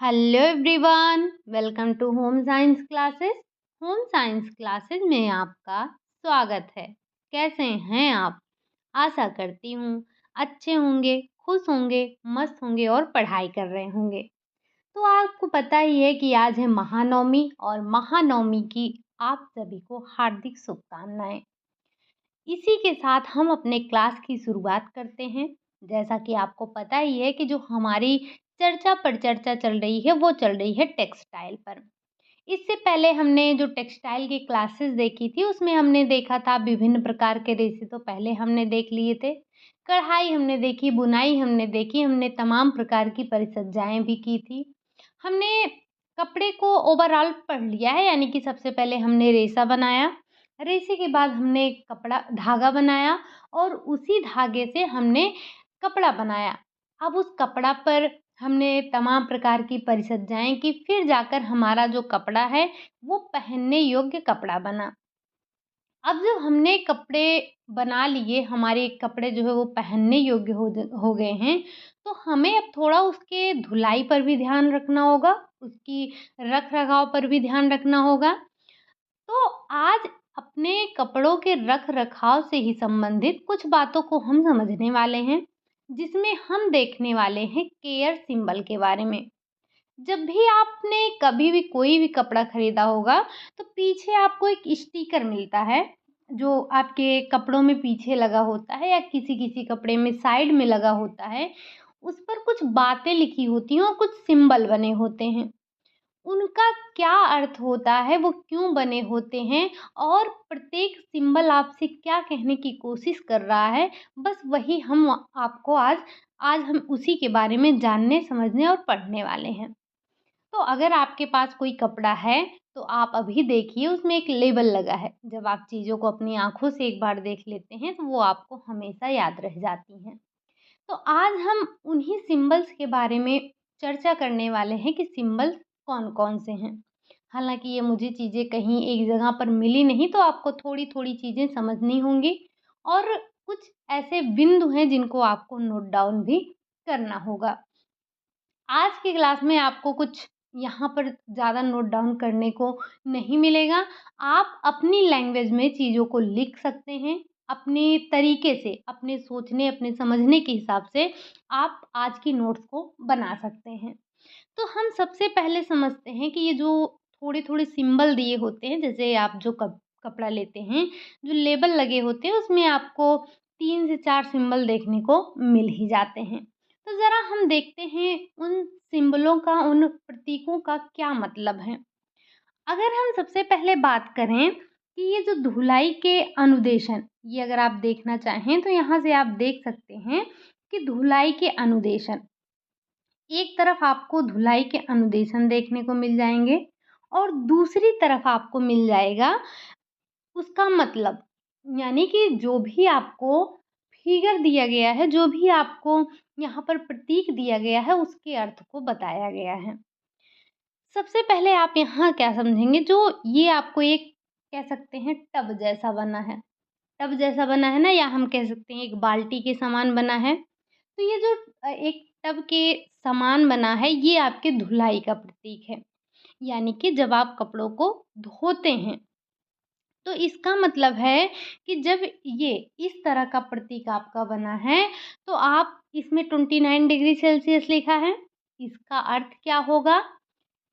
Hello everyone, welcome to home science classes. Home science classes में आपका स्वागत है। कैसे हैं आप? आशा करती हूँ अच्छे होंगे, खुश होंगे, मस्त होंगे और पढ़ाई कर रहे होंगे। तो आपको पता ही है कि आज है महानवमी और महानवमी की आप सभी को हार्दिक शुभकामनाएं। इसी के साथ हम अपने क्लास की शुरुआत करते हैं। जैसा कि आपको पता ही है कि जो हमारी चर्चा पर चर्चा चल रही है वो चल रही है टेक्सटाइल पर। इससे पहले हमने जो टेक्सटाइल की क्लासेस देखी थी उसमें हमने देखा था विभिन्न प्रकार के रेशे तो पहले हमने देख लिए थे। कढ़ाई हमने देखी, बुनाई हमने देखी, हमने तमाम प्रकार की परिचर्याएँ भी की थी। हमने कपड़े को ओवरऑल पढ़ लिया है, यानी कि सबसे पहले हमने रेशा बनाया, रेशे के बाद हमने कपड़ा धागा बनाया और उसी धागे से हमने कपड़ा बनाया। अब उस कपड़ा पर हमने तमाम प्रकार की परिचर्याएँ की, फिर जाकर हमारा जो कपड़ा है वो पहनने योग्य कपड़ा बना। अब जब हमने कपड़े बना लिए, हमारे कपड़े जो है वो पहनने योग्य हो गए हैं, तो हमें अब थोड़ा उसके धुलाई पर भी ध्यान रखना होगा, उसकी रख-रखाव पर भी ध्यान रखना होगा। तो आज अपने कपड़ों के रख-रखाव से ही संबंधित कुछ बातों को हम समझने वाले हैं, जिसमें हम देखने वाले हैं केयर सिंबल के बारे में। जब भी आपने कभी भी कोई भी कपड़ा खरीदा होगा, तो पीछे आपको एक स्टिकर मिलता है, जो आपके कपड़ों में पीछे लगा होता है या किसी-किसी कपड़े में साइड में लगा होता है। उस पर कुछ बातें लिखी होती हैं और कुछ सिंबल बने होते हैं। उनका क्या अर्थ होता है, वो क्यों बने होते हैं और प्रत्येक सिंबल आपसे क्या कहने की कोशिश कर रहा है, बस वही हम आपको आज हम उसी के बारे में जानने, समझने और पढ़ने वाले हैं। तो अगर आपके पास कोई कपड़ा है, तो आप अभी देखिए उसमें एक लेबल लगा है। जब आप चीज़ों को अपनी आँखों से एक बार देख लेते हैं, तो वो आपको हमेशा याद रह जाती हैं। तो आज हम उन्हीं सिंबल्स के बारे में चर्चा करने वाले हैं कि सिंबल्स कौन-कौन से हैं। हालाँकि ये मुझे चीज़ें कहीं एक जगह पर मिली नहीं, तो आपको थोड़ी-थोड़ी चीज़ें समझनी होंगी और कुछ ऐसे बिंदु हैं जिनको आपको नोट डाउन भी करना होगा। आज की क्लास में आपको कुछ यहाँ पर ज़्यादा नोट डाउन करने को नहीं मिलेगा। आप अपनी लैंग्वेज में चीज़ों को लिख सकते हैं, अपने तरीके से, अपने सोचने, अपने समझने के हिसाब से आप आज की नोट्स को बना सकते हैं। तो हम सबसे पहले समझते हैं कि ये जो थोड़े-थोड़े सिंबल दिए होते हैं, जैसे आप जो कपड़ा लेते हैं, जो लेबल लगे होते हैं, उसमें आपको 3 से 4 सिंबल देखने को मिल ही जाते हैं। तो ज़रा हम देखते हैं उन सिंबलों का, उन प्रतीकों का क्या मतलब है। अगर हम सबसे पहले बात करें कि ये जो धुलाई के अनुदेशन, ये अगर आप देखना चाहें तो यहाँ से आप देख सकते हैं कि धुलाई के अनुदेशन, एक तरफ आपको धुलाई के अनुदेशन देखने को मिल जाएँगे और दूसरी तरफ आपको मिल जाएगा उसका मतलब। यानी कि जो भी आपको फिगर दिया गया है, जो भी आपको यहाँ पर प्रतीक दिया गया है, उसके अर्थ को बताया गया है। सबसे पहले आप यहाँ क्या समझेंगे, जो ये आपको एक कह सकते हैं टब जैसा बना है। टब जैसा बना है ना, या हम कह सकते हैं एक बाल्टी के समान बना है। तो ये जो एक टब के समान बना है, ये आपके धुलाई का प्रतीक है। यानी कि जब आप कपड़ों को धोते हैं, तो इसका मतलब है कि जब ये इस तरह का प्रतीक आपका बना है, तो आप इसमें 29 डिग्री सेल्सियस लिखा है। इसका अर्थ क्या होगा?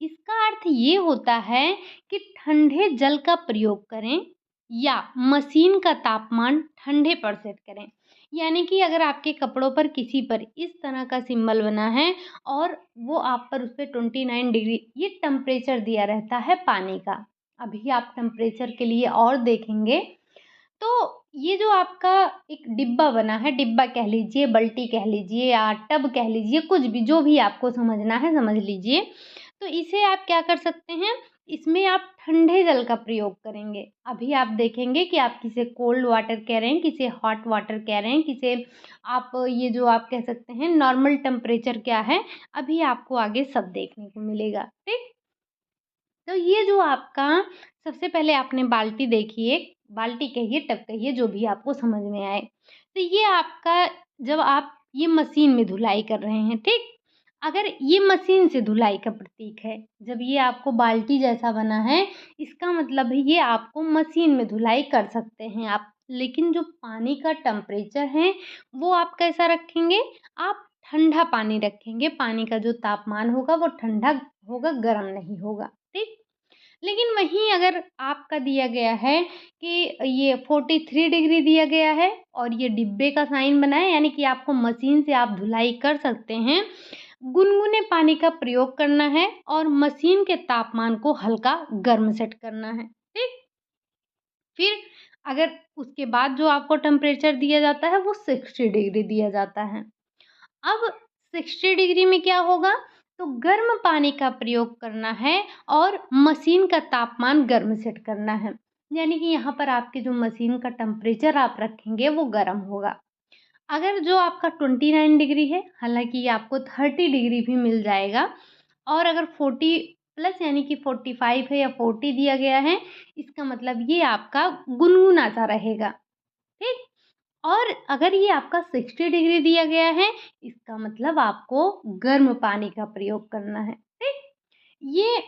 इसका अर्थ ये होता है कि ठंडे जल का प्रयोग करें या मशीन का तापमान ठंडे पर सेट करें। यानी कि अगर आपके कपड़ों पर किसी पर इस तरह का सिंबल बना है और वो आप पर उस पे 29 डिग्री ये टेम्परेचर दिया रहता है पानी का। अभी आप टेम्परेचर के लिए और देखेंगे, तो ये जो आपका एक डिब्बा बना है, डिब्बा कह लीजिए, बाल्टी कह लीजिए या टब कह लीजिए, कुछ भी जो भी आपको समझना है समझ लीजिए। तो इसे आप क्या कर सकते हैं, इसमें आप ठंडे जल का प्रयोग करेंगे। अभी आप देखेंगे कि आप किसे कोल्ड वाटर कह रहे हैं, किसे हॉट वाटर कह रहे हैं, किसे आप ये जो आप कह सकते हैं नॉर्मल टेम्परेचर क्या है, अभी आपको आगे सब देखने को मिलेगा। ठीक? तो ये जो आपका सबसे पहले आपने बाल्टी देखी, एक बाल्टी कहिए, टब कहिए, जो भी आपको समझ में आए। तो ये आपका जब आप ये मशीन में धुलाई कर रहे हैं, ठीक? अगर ये मशीन से धुलाई का प्रतीक है, जब ये आपको बाल्टी जैसा बना है, इसका मतलब है ये आपको मशीन में धुलाई कर सकते हैं आप। लेकिन जो पानी का टेम्परेचर है, वो आप कैसा रखेंगे? आप ठंडा पानी रखेंगे, पानी का जो तापमान होगा वो ठंडा होगा, गर्म नहीं होगा, ठीक? लेकिन वहीं अगर आपका दिया गया है कि ये 43 डिग्री दिया गया है और ये डिब्बे का साइन बना है, यानी कि आपको मशीन से आप धुलाई कर सकते हैं। गुनगुने पानी का प्रयोग करना है और मशीन के तापमान को हल्का गर्म सेट करना है, ठीक? फिर अगर उसके बाद जो आपको टेम्परेचर दिया जाता है वो 60 डिग्री दिया जाता है। अब 60 डिग्री में क्या होगा? तो गर्म पानी का प्रयोग करना है और मशीन का तापमान गर्म सेट करना है। यानी कि यहाँ पर आपकी जो मशीन का टेम्परेचर आप रखेंगे वो गर्म होगा। अगर जो आपका 29 डिग्री है, हालाँकि ये आपको 30 डिग्री भी मिल जाएगा, और अगर 40 प्लस यानी कि 45 है या 40 दिया गया है, इसका मतलब ये आपका गुनगुना सा रहेगा, ठीक? और अगर ये आपका 60 डिग्री दिया गया है, इसका मतलब आपको गर्म पानी का प्रयोग करना है, ठीक? ये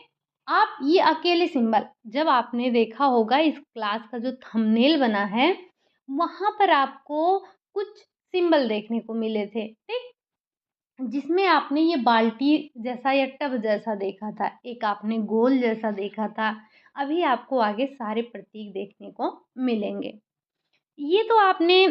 ये अकेले सिंबल जब आपने देखा होगा, इस क्लास का जो थंबनेल बना है, वहाँ पर आपको कुछ सिंबल देखने को मिले थे, ठीक? जिसमें आपने ये बाल्टी जैसा या टब जैसा देखा था, एक आपने गोल जैसा देखा था, अभी आपको आगे सारे प्रतीक देखने को मिलेंगे। ये तो आपने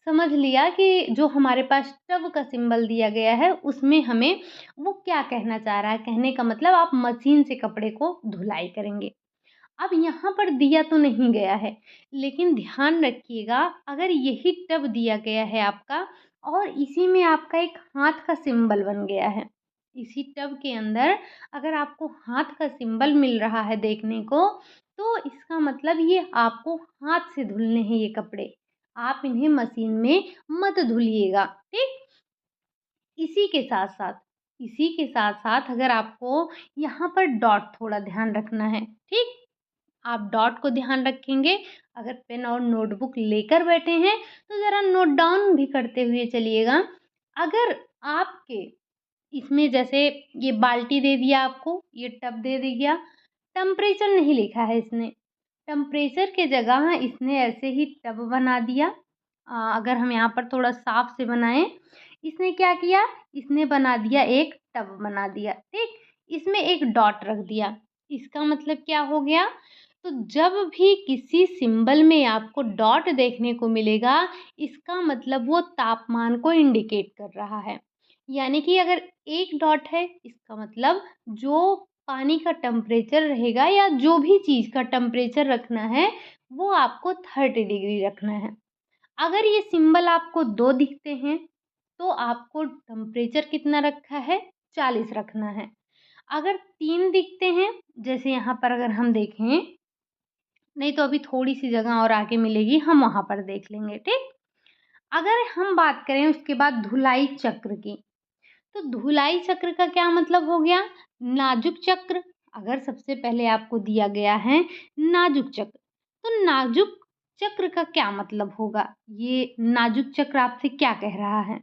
समझ लिया कि जो हमारे पास टब का सिंबल दिया गया है, उसमें हमें वो क्या कहना चाह रहा है। कहने का मतलब आप मशीन से कपड़े को धुलाई करेंगे। अब यहाँ पर दिया तो नहीं गया है, लेकिन ध्यान रखिएगा, अगर यही टब दिया गया है आपका और इसी में आपका एक हाथ का सिंबल बन गया है, इसी टब के अंदर अगर आपको हाथ का सिंबल मिल रहा है देखने को, तो इसका मतलब ये आपको हाथ से धुलने हैं ये कपड़े। आप इन्हें मशीन में मत धुलिएगा, ठीक? इसी के साथ-साथ इसी के साथ-साथ अगर आपको यहाँ पर डॉट थोड़ा ध्यान रखना है, ठीक? आप डॉट को ध्यान रखेंगे। अगर पेन और नोटबुक लेकर बैठे हैं, तो ज़रा नोट डाउन भी करते हुए चलिएगा। अगर आपके इसमें जैसे ये बाल्टी दे दिया आपको, ये टब दे दिया, टेम्परेचर नहीं लिखा है इसने। टेम्परेचर के जगह इसने ऐसे ही टब बना दिया। अगर हम यहाँ पर थोड़ा साफ से बनाएँ, इसने क्या किया? इसने बना दिया, एक टब बना दिया, ठीक? इसमें एक डॉट रख दिया। इसका मतलब क्या हो गया? तो जब भी किसी सिंबल में आपको डॉट देखने को मिलेगा, इसका मतलब वो तापमान को इंडिकेट कर रहा है। यानी कि अगर एक डॉट है, इसका मतलब जो पानी का टेम्परेचर रहेगा या जो भी चीज़ का टेम्परेचर रखना है, वो आपको 30 डिग्री रखना है। अगर ये सिंबल आपको 2 दिखते हैं, तो आपको टेम्परेचर कितना रखा है? 40 रखना है। अगर 3 दिखते हैं, जैसे यहाँ पर अगर हम देखें, नहीं तो अभी थोड़ी-सी जगह और आगे मिलेगी, हम वहाँ पर देख लेंगे, ठीक? अगर हम बात करें उसके बाद धुलाई चक्र की, तो धुलाई चक्र का क्या मतलब हो गया? नाजुक चक्र। अगर सबसे पहले आपको दिया गया है नाजुक चक्र, तो नाजुक चक्र का क्या मतलब होगा? ये नाजुक चक्र आपसे क्या कह रहा है?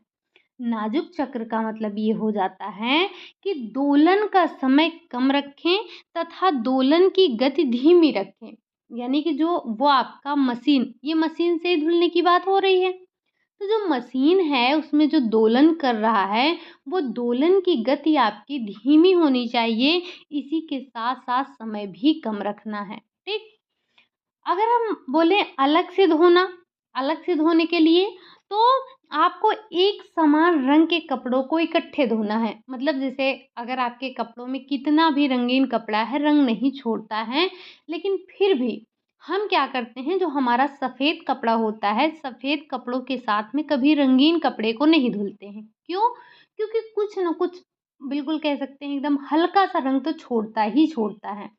नाजुक चक्र का मतलब ये हो जाता है कि दोलन का समय कम रखें तथा दोलन की गति धीमी रखें। यानी कि जो वो आपका मशीन, ये मशीन से ही धुलने की बात हो रही है। तो जो मशीन है उसमें जो दोलन कर रहा है, वो दोलन की गति आपकी धीमी होनी चाहिए, इसी के साथ-साथ समय भी कम रखना है, ठीक? अगर हम बोलें अलग से धोने के लिए, तो आपको एक समान रंग के कपड़ों को इकट्ठे धोना है। मतलब जैसे अगर आपके कपड़ों में कितना भी रंगीन कपड़ा है, रंग नहीं छोड़ता है, लेकिन फिर भी हम क्या करते हैं, जो हमारा सफ़ेद कपड़ा होता है, सफ़ेद कपड़ों के साथ में कभी रंगीन कपड़े को नहीं धुलते हैं। क्यों? क्योंकि कुछ न कुछ, बिल्कुल कह सकते हैं एकदम हल्का-सा रंग तो छोड़ता ही छोड़ता है।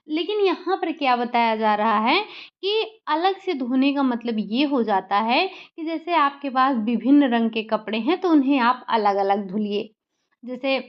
लेकिन यहाँ पर क्या बताया जा रहा है कि अलग से धोने का मतलब ये हो जाता है कि जैसे आपके पास विभिन्न रंग के कपड़े हैं, तो उन्हें आप अलग-अलग धुलिए। जैसे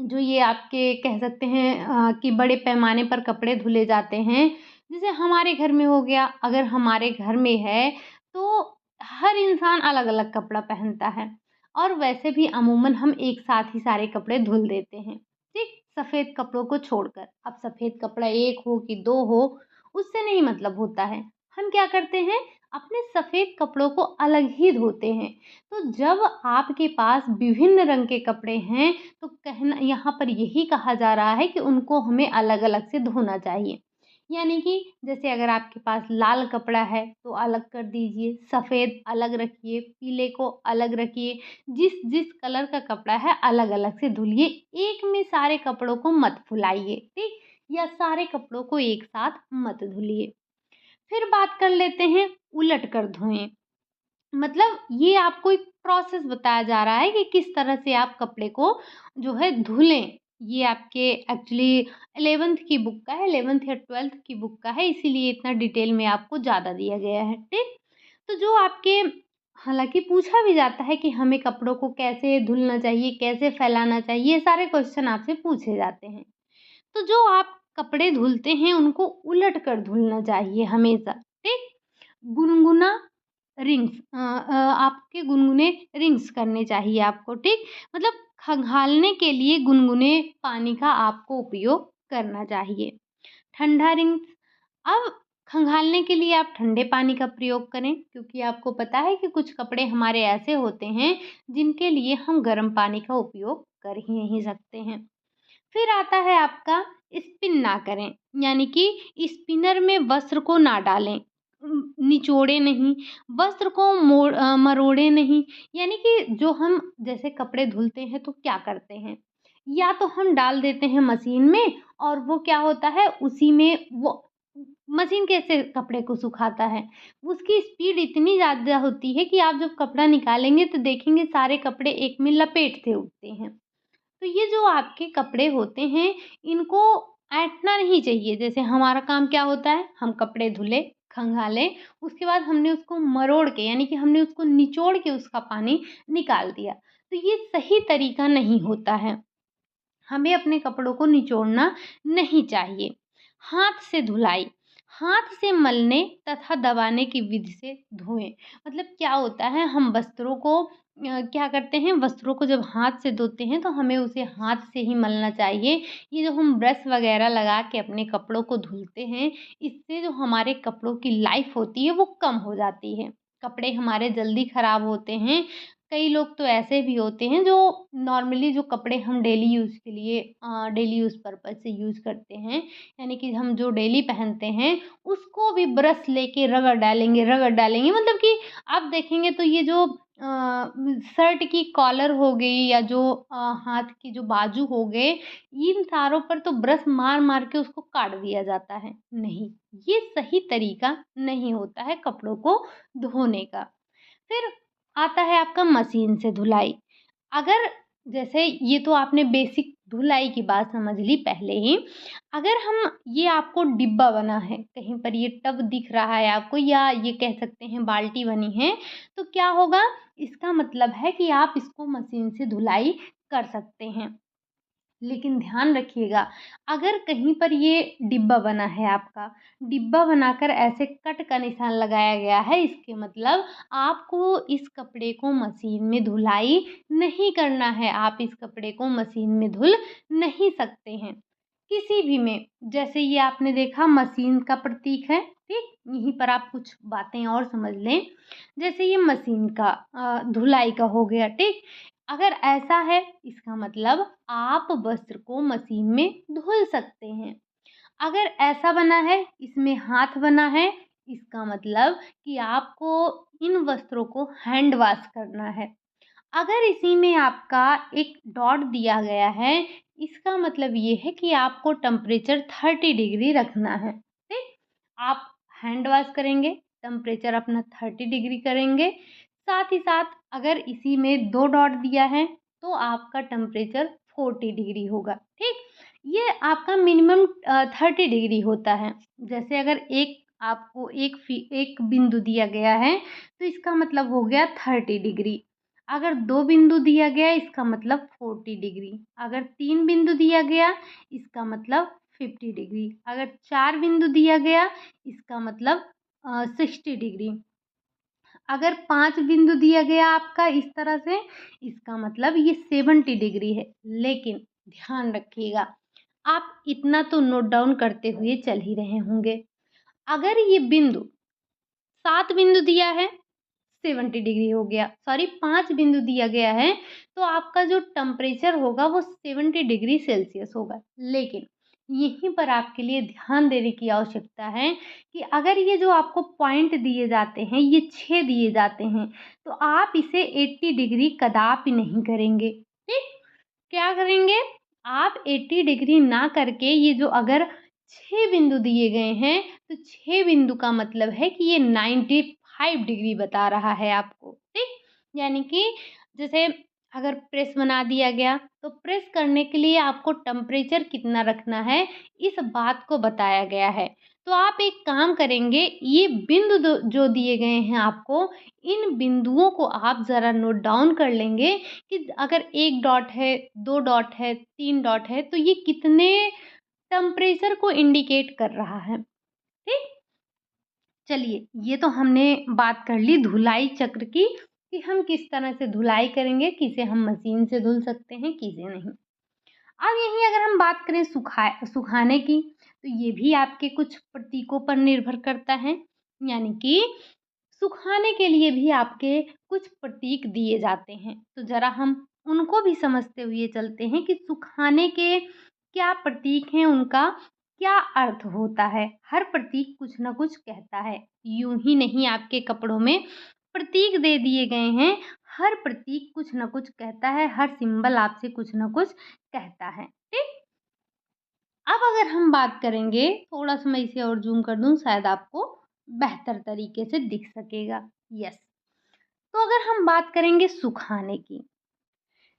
जो ये आपके कह सकते हैं कि बड़े पैमाने पर कपड़े धुले जाते हैं। जैसे हमारे घर में हो गया, अगर हमारे घर में है, तो हर इंसान अलग-अलग कपड़ा पहनता है और वैसे भी अमूमन हम एक साथ ही सारे कपड़े धुल देते हैं, ठीक? सफ़ेद कपड़ों को छोड़कर। अब सफ़ेद कपड़ा 1 हो कि 2 हो, उससे नहीं मतलब होता है। हम क्या करते हैं, अपने सफ़ेद कपड़ों को अलग ही धोते हैं। तो जब आपके पास विभिन्न रंग के कपड़े हैं, तो कहना यहाँ पर यही कहा जा रहा है कि उनको हमें अलग-अलग से धोना चाहिए। यानी कि जैसे अगर आपके पास लाल कपड़ा है तो अलग कर दीजिए, सफ़ेद अलग रखिए, पीले को अलग रखिए। जिस कलर का कपड़ा है अलग-अलग से धुलिए, एक में सारे कपड़ों को मत फुलाइए, ठीक? या सारे कपड़ों को एक साथ मत धुलिए। फिर बात कर लेते हैं उलट कर धोएँ। मतलब ये आपको एक प्रोसेस बताया जा रहा है कि किस तरह से आप कपड़े को जो है धुलें। ये आपके एक्चुअली 11th की बुक का है, 11th या 12th की बुक का है, इसीलिए इतना डिटेल में आपको ज़्यादा दिया गया है, ठीक? तो जो आपके हालाँकि पूछा भी जाता है कि हमें कपड़ों को कैसे धुलना चाहिए, कैसे फैलाना चाहिए, ये सारे क्वेश्चन आपसे पूछे जाते हैं। तो जो आप कपड़े धुलते हैं उनको उलट कर धुलना चाहिए हमेशा, ठीक? गुनगुना आपके गुनगुने रिंस करने चाहिए आपको, ठीक? मतलब खंगालने के लिए गुनगुने पानी का आपको उपयोग करना चाहिए। ठंडा रिंस, अब खंगालने के लिए आप ठंडे पानी का प्रयोग करें, क्योंकि आपको पता है कि कुछ कपड़े हमारे ऐसे होते हैं जिनके लिए हम गर्म पानी का उपयोग कर ही नहीं सकते हैं। फिर आता है आपका स्पिन ना करें, यानी कि स्पिनर में वस्त्र को ना डालें। निचोड़े नहीं, वस्त्र को मरोड़े नहीं। यानी कि जो हम जैसे कपड़े धुलते हैं तो क्या करते हैं, या तो हम डाल देते हैं मशीन में और वो क्या होता है उसी में वो मशीन कैसे कपड़े को सुखाता है, उसकी स्पीड इतनी ज़्यादा होती है कि आप जब कपड़ा निकालेंगे तो देखेंगे सारे कपड़े एक में लपेट से उठते हैं। तो ये जो आपके कपड़े होते हैं, इनको ऐंठना नहीं चाहिए। जैसे हमारा काम क्या होता है, हम कपड़े धुले, खंगाले, उसके बाद हमने उसको मरोड़ के यानी कि हमने उसको निचोड़ के उसका पानी निकाल दिया। तो ये सही तरीका नहीं होता है। हमें अपने कपड़ों को निचोड़ना नहीं चाहिए। हाथ से धुलाई, हाथ से मलने तथा दबाने की विधि से धोएँ। मतलब क्या होता है, हम वस्त्रों को क्या करते हैं, वस्त्रों को जब हाथ से धोते हैं तो हमें उसे हाथ से ही मलना चाहिए। ये जो हम ब्रश वगैरह लगा के अपने कपड़ों को धुलते हैं, इससे जो हमारे कपड़ों की लाइफ़ होती है वो कम हो जाती है। कपड़े हमारे जल्दी खराब होते हैं। कई लोग तो ऐसे भी होते हैं जो नॉर्मली जो कपड़े हम डेली यूज़ के लिए डेली यूज़ पर्पज़ से यूज़ करते हैं, यानी कि हम जो डेली पहनते हैं, उसको भी ब्रश लेके रगड़ डालेंगे मतलब कि आप देखेंगे तो ये जो शर्ट की कॉलर हो गई या जो हाथ की जो बाजू हो गए, इन सारों पर तो ब्रश मार-मार के उसको काट दिया जाता है। नहीं, ये सही तरीका नहीं होता है कपड़ों को धोने का। फिर आता है आपका मशीन से धुलाई। अगर जैसे ये तो आपने बेसिक धुलाई की बात समझ ली पहले ही। अगर हम ये आपको डिब्बा बना है, कहीं पर ये टब दिख रहा है आपको या ये कह सकते हैं बाल्टी बनी है, तो क्या होगा? इसका मतलब है कि आप इसको मशीन से धुलाई कर सकते हैं। लेकिन ध्यान रखिएगा, अगर कहीं पर ये डिब्बा बना है आपका, डिब्बा बनाकर ऐसे कट का निशान लगाया गया है, इसके मतलब आपको इस कपड़े को मशीन में धुलाई नहीं करना है, आप इस कपड़े को मशीन में धुल नहीं सकते हैं। किसी भी में, जैसे ये आपने देखा मशीन का प्रतीक है, ठीक? यहीं पर आप कुछ बातें और समझ लें, जैसे ये मशीन का धुलाई का हो गया, ठीक? अगर ऐसा है, इसका मतलब आप वस्त्र को मशीन में धुल सकते हैं। अगर ऐसा बना है, इसमें हाथ बना है, इसका मतलब कि आपको इन वस्त्रों को हैंड वॉश करना है। अगर इसी में आपका एक डॉट दिया गया है, इसका मतलब ये है कि आपको टेम्परेचर 30 डिग्री रखना है, ठीक? आप हैंड वॉश करेंगे, टेम्परेचर अपना 30 डिग्री करेंगे। साथ ही साथ अगर इसी में 2 डॉट दिया है, तो आपका टेम्परेचर 40 डिग्री होगा, ठीक? ये आपका मिनिमम 30 डिग्री होता है। जैसे अगर आपको एक बिंदु दिया गया है, तो इसका मतलब हो गया 30 डिग्री। अगर 2 बिंदु दिया गया इसका मतलब 40 डिग्री, अगर 3 बिंदु दिया गया इसका मतलब 50 डिग्री, अगर 4 बिंदु दिया गया इसका मतलब 60 डिग्री। अगर 5 बिंदु दिया गया आपका इस तरह से, इसका मतलब ये 70 डिग्री है। लेकिन ध्यान रखिएगा, आप इतना तो नोट डाउन करते हुए चल ही रहे होंगे। अगर ये बिंदु 7 बिंदु दिया है, 70 डिग्री हो गया, सॉरी 5 बिंदु दिया गया है, तो आपका जो टेम्परेचर होगा वो 70 डिग्री सेल्सियस होगा। लेकिन यहीं पर आपके लिए ध्यान देने की आवश्यकता है कि अगर ये जो आपको पॉइंट दिए जाते हैं, ये 6 दिए जाते हैं, तो आप इसे 80 डिग्री कदापि नहीं करेंगे। ठीक? क्या करेंगे? आप 80 डिग्री ना करके ये जो अगर 6 बिंदु दिए गए हैं, तो 6 बिंदु का मतलब है कि ये 95 डिग्री बता रहा है आपको, ठीक? यानी कि जैसे अगर प्रेस बना दिया गया, तो प्रेस करने के लिए आपको टेम्परेचर कितना रखना है, इस बात को बताया गया है। तो आप एक काम करेंगे, ये बिंदु जो दिए गए हैं आपको, इन बिंदुओं को आप ज़रा नोट डाउन कर लेंगे कि अगर 1 डॉट है, 2 डॉट है, 3 डॉट है, तो ये कितने टेम्परेचर को इंडिकेट कर रहा है, ठीक? चलिए, ये तो हमने बात कर ली धुलाई चक्र की कि हम किस तरह से धुलाई करेंगे, किसे हम मशीन से धुल सकते हैं, किसे नहीं। अब यहीं अगर हम बात करें सुखाने की, तो ये भी आपके कुछ प्रतीकों पर निर्भर करता है। यानी कि सुखाने के लिए भी आपके कुछ प्रतीक दिए जाते हैं। तो ज़रा हम उनको भी समझते हुए चलते हैं कि सुखाने के क्या प्रतीक हैं, उनका क्या अर्थ होता है। हर प्रतीक कुछ न कुछ कहता है। यूँ ही नहीं आपके कपड़ों में प्रतीक दे दिए गए हैं, हर प्रतीक कुछ न कुछ कहता है, हर सिंबल आपसे कुछ न कुछ कहता है। ठीक? अब अगर हम बात करेंगे, थोड़ा-सा मैं इसे और ज़ूम कर दूँ, शायद आपको बेहतर तरीके से दिख सकेगा। यस। तो अगर हम बात करेंगे सुखाने की,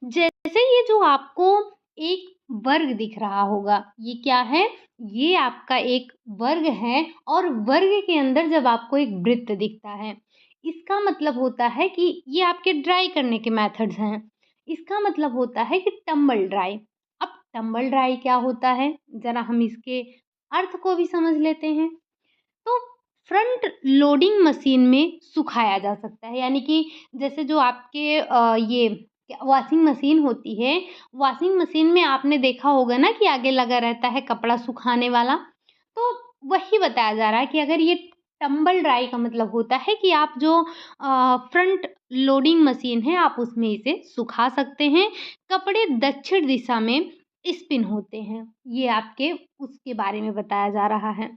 जैसे ये जो आपको एक वर्ग दिख रहा होगा, ये क्या है? ये आपका एक वर्ग है और वर्ग के अंदर जब आपको एक वृत्त दिखता है, इसका मतलब होता है कि ये आपके ड्राई करने के मेथड्स हैं। इसका मतलब होता है कि टंबल ड्राई। अब टंबल ड्राई क्या होता है? ज़रा हम इसके अर्थ को भी समझ लेते हैं। तो फ्रंट लोडिंग मशीन में सुखाया जा सकता है, यानी कि जैसे जो आपके ये वॉशिंग मशीन होती है, वॉशिंग मशीन में आपने देखा होगा ना कि आगे लगा रहता है कपड़ा सुखाने वाला, तो वही बताया जा रहा है कि अगर ये टंबल ड्राई का मतलब होता है कि आप जो फ्रंट लोडिंग मशीन है आप उसमें इसे सुखा सकते हैं। कपड़े दक्षिण दिशा में स्पिन होते हैं, ये आपके उसके बारे में बताया जा रहा है।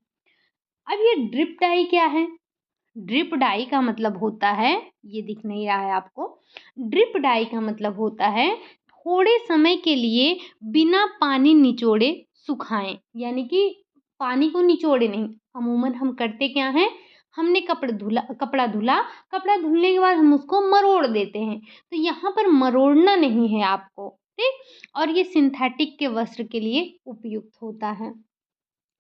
अब ये ड्रिप डाई क्या है? ड्रिप डाई का मतलब होता है, ये दिख नहीं रहा है आपको, ड्रिप डाई का मतलब होता है थोड़े समय के लिए बिना पानी निचोड़े सुखाएं। यानी कि पानी को निचोड़े नहीं, अमूमन हम करते क्या हैं, हमने कपड़ा धुलने के बाद हम उसको मरोड़ देते हैं, तो यहाँ पर मरोड़ना नहीं है आपको, ठीक? और ये सिंथेटिक के वस्त्र के लिए उपयुक्त होता है।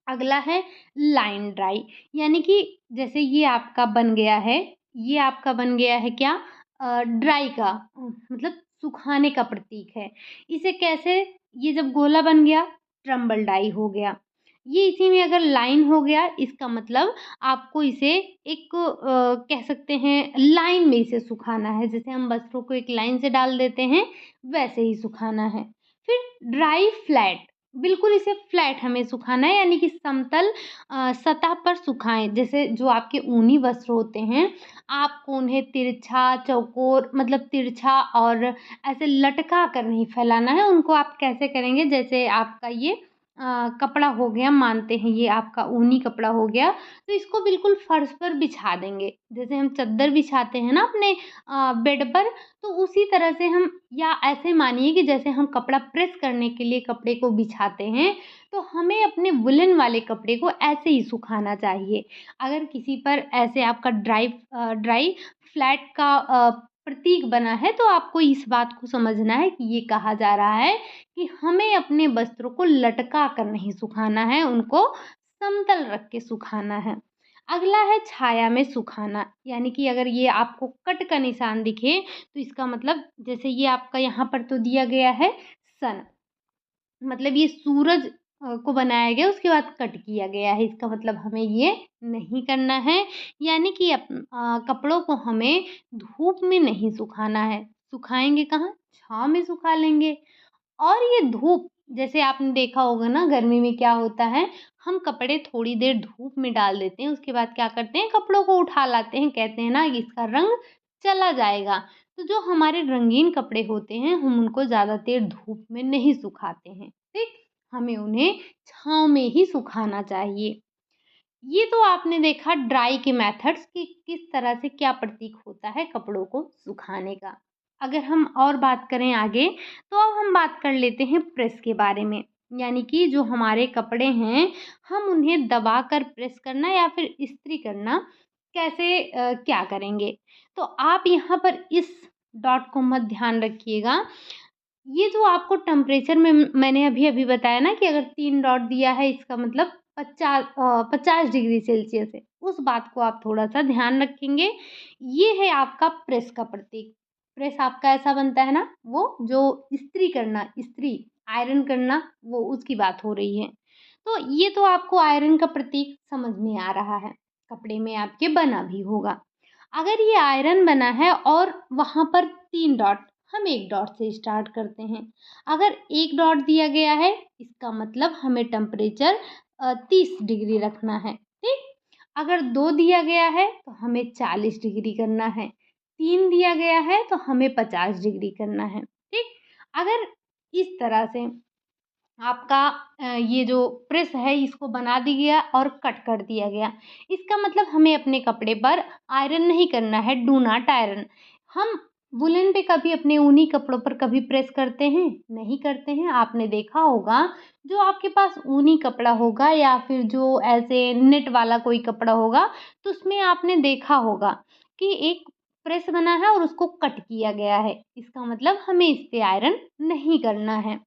अगला है लाइन ड्राई, यानी कि जैसे ये आपका बन गया है, ये आपका बन गया है क्या? ड्राई का मतलब सुखाने का प्रतीक है। इसे कैसे? ये जब गोला बन गया, ट्रम्बल डाई हो गया। ये इसी में अगर लाइन हो गया, इसका मतलब आपको इसे एक कह सकते हैं लाइन में इसे सुखाना है। जैसे हम वस्त्रों को एक लाइन से डाल देते हैं, वैसे ही सुखाना है। फिर ड्राई फ्लैट, बिल्कुल इसे फ्लैट हमें सुखाना है, यानी कि समतल सतह पर सुखाएँ। जैसे जो आपके ऊनी वस्त्र होते हैं, आपको उन्हें तिरछा, चौकोर मतलब तिरछा और ऐसे लटका कर नहीं फैलाना है। उनको आप कैसे करेंगे? जैसे आपका ये कपड़ा हो गया, मानते हैं ये आपका ऊनी कपड़ा हो गया, तो इसको बिल्कुल फर्श पर बिछा देंगे। जैसे हम चद्दर बिछाते हैं ना अपने बेड पर, तो उसी तरह से हम, या ऐसे मानिए कि जैसे हम कपड़ा प्रेस करने के लिए कपड़े को बिछाते हैं, तो हमें अपने वुलन वाले कपड़े को ऐसे ही सुखाना चाहिए। अगर किसी पर ऐसे आपका ड्राई फ्लैट का प्रतीक बना है, तो आपको इस बात को समझना है कि ये कहा जा रहा है कि हमें अपने वस्त्रों को लटका कर नहीं सुखाना है, उनको समतल रख के सुखाना है। अगला है छाया में सुखाना, यानी कि अगर ये आपको कट का निशान दिखे, तो इसका मतलब जैसे ये आपका यहाँ पर तो दिया गया है सन, मतलब ये सूरज को बनाया गया उसके बाद कट किया गया है। इसका मतलब हमें ये नहीं करना है, यानी कि कपड़ों को हमें धूप में नहीं सुखाना है। सुखाएँगे कहाँ? छाँव में सुखा लेंगे। और ये धूप, जैसे आपने देखा होगा ना गर्मी में क्या होता है, हम कपड़े थोड़ी देर धूप में डाल देते हैं, उसके बाद क्या करते हैं, कपड़ों को उठा लाते हैं, कहते हैं ना कि इसका रंग चला जाएगा। तो जो हमारे रंगीन कपड़े होते हैं, हम उनको ज़्यादा देर धूप में नहीं सुखाते हैं, ठीक? हमें उन्हें छाँव में ही सुखाना चाहिए। ये तो आपने देखा ड्राई के मेथड्स कि किस तरह से क्या प्रतीक होता है कपड़ों को सुखाने का। अगर हम और बात करें आगे, तो अब हम बात कर लेते हैं प्रेस के बारे में। यानी कि जो हमारे कपड़े हैं, हम उन्हें दबाकर प्रेस करना या फिर इस्त्री करना कैसे क्या करेंगे? तो आप यहाँ पर इस डॉट को मत ध्यान रखिएगा। ये जो आपको टेम्परेचर में मैंने अभी-अभी बताया ना कि अगर 3 डॉट दिया है इसका मतलब 50 डिग्री सेल्सियस है। उस बात को आप थोड़ा-सा ध्यान रखेंगे। ये है आपका प्रेस का प्रतीक। प्रेस आपका ऐसा बनता है ना, वो जो इस्त्री करना, इस्त्री, आयरन करना, वो उसकी बात हो रही है। तो ये तो आपको आयरन का प्रतीक समझ में आ रहा है। कपड़े में आपके बना भी होगा। अगर ये आयरन बना है और वहाँ पर 3 डॉट, हम 1 डॉट से स्टार्ट करते हैं। अगर 1 डॉट दिया गया है, इसका मतलब हमें टेम्परेचर 30 डिग्री रखना है, ठीक? अगर 2 दिया गया है, तो हमें 40 डिग्री करना है। 3 दिया गया है, तो हमें 50 डिग्री करना है, ठीक? अगर इस तरह से आपका ये जो प्रेस है इसको बना दी गया और कट कर दिया गया। इसका मतलब हमें अपने कपड़े पर आयरन नहीं करना है, डू नॉट आयरन। हम वूलन पे कभी अपने ऊनी कपड़ों पर कभी प्रेस करते हैं? नहीं करते हैं। आपने देखा होगा जो आपके पास ऊनी कपड़ा होगा या फिर जो ऐसे नेट वाला कोई कपड़ा होगा, तो उसमें आपने देखा होगा कि एक प्रेस बना है और उसको कट किया गया है। इसका मतलब हमें इस पे आयरन नहीं करना है।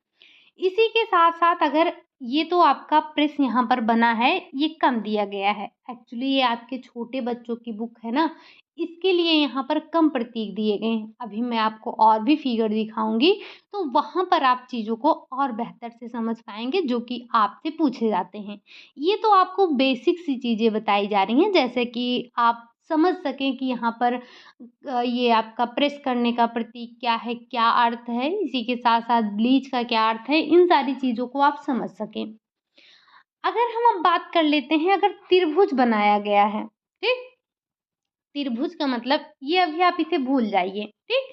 इसी के साथ-साथ अगर ये तो आपका प्रेस यहाँ पर बना है, ये कम दिया गया है। एक्चुअली ये आपके छोटे बच्चों की बुक है ना, इसके लिए यहाँ पर कम प्रतीक दिए गए हैं। अभी मैं आपको और भी फिगर दिखाऊँगी, तो वहाँ पर आप चीज़ों को और बेहतर से समझ पाएँगे जो कि आपसे पूछे जाते हैं। ये तो आपको बेसिक सी चीज़ें बताई जा रही हैं, जैसे कि आप समझ सकें कि यहाँ पर ये आपका प्रेस करने का प्रतीक क्या है, क्या अर्थ है, इसी के साथ-साथ ब्लीच का क्या अर्थ है, इन सारी चीज़ों को आप समझ सकें। अगर हम अब बात कर लेते हैं अगर त्रिभुज बनाया गया है, ठीक? त्रिभुज का मतलब ये अभी आप इसे भूल जाइए, ठीक?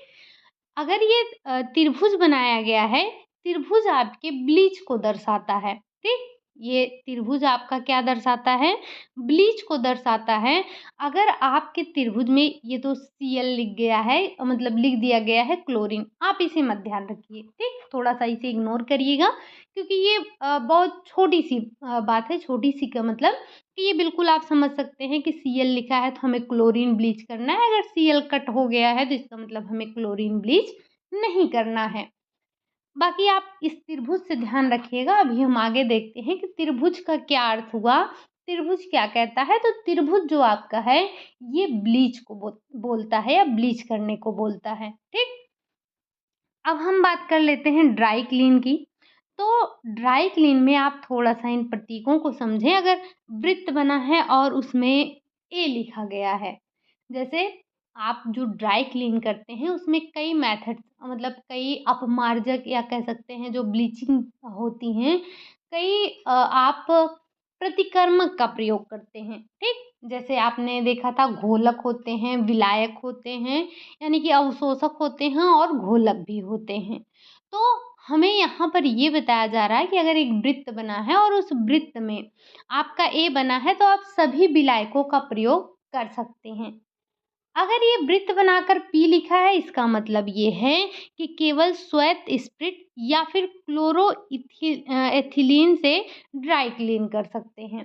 अगर ये त्रिभुज बनाया गया है, त्रिभुज आपके ब्लीच को दर्शाता है, ठीक? ये त्रिभुज आपका क्या दर्शाता है? ब्लीच को दर्शाता है। अगर आपके त्रिभुज में ये तो Cl लिख गया है मतलब लिख दिया गया है क्लोरीन, आप इसे मत ध्यान रखिए, ठीक? थोड़ा-सा इसे इग्नोर करिएगा क्योंकि ये बहुत छोटी-सी बात है, छोटी-सी का मतलब कि ये बिल्कुल आप समझ सकते हैं कि Cl लिखा है तो हमें क्लोरीन ब्लीच करना है, अगर Cl कट हो गया है तो इसका मतलब हमें क्लोरीन ब्लीच नहीं करना है। बाकी आप इस त्रिभुज से ध्यान रखिएगा। अभी हम आगे देखते हैं कि त्रिभुज का क्या अर्थ हुआ, त्रिभुज क्या कहता है? तो त्रिभुज जो आपका है, ये ब्लीच को बोलता है या ब्लीच करने को बोलता है, ठीक? अब हम बात कर लेते हैं ड्राई क्लीन की। तो ड्राई क्लीन में आप थोड़ा-सा इन प्रतीकों को समझें। अगर वृत्त बना है और उसमें ए लिखा गया है, जैसे आप जो ड्राई क्लीन करते हैं उसमें कई मेथड्स मतलब कई अपमार्जक या कह सकते हैं जो ब्लीचिंग होती हैं, कई आप प्रतिकर्मक का प्रयोग करते हैं, ठीक? जैसे आपने देखा था घोलक होते हैं, विलायक होते हैं, यानी कि अवशोषक होते हैं और घोलक भी होते हैं। तो हमें यहाँ पर ये बताया जा रहा है कि अगर एक वृत्त बना है और उस वृत्त में आपका ए बना है तो आप सभी विलायकों का प्रयोग कर सकते हैं। अगर ये वृत्त बनाकर पी लिखा है इसका मतलब ये है कि केवल श्वेत स्प्रिट या फिर एथिलीन से ड्राई क्लीन कर सकते हैं।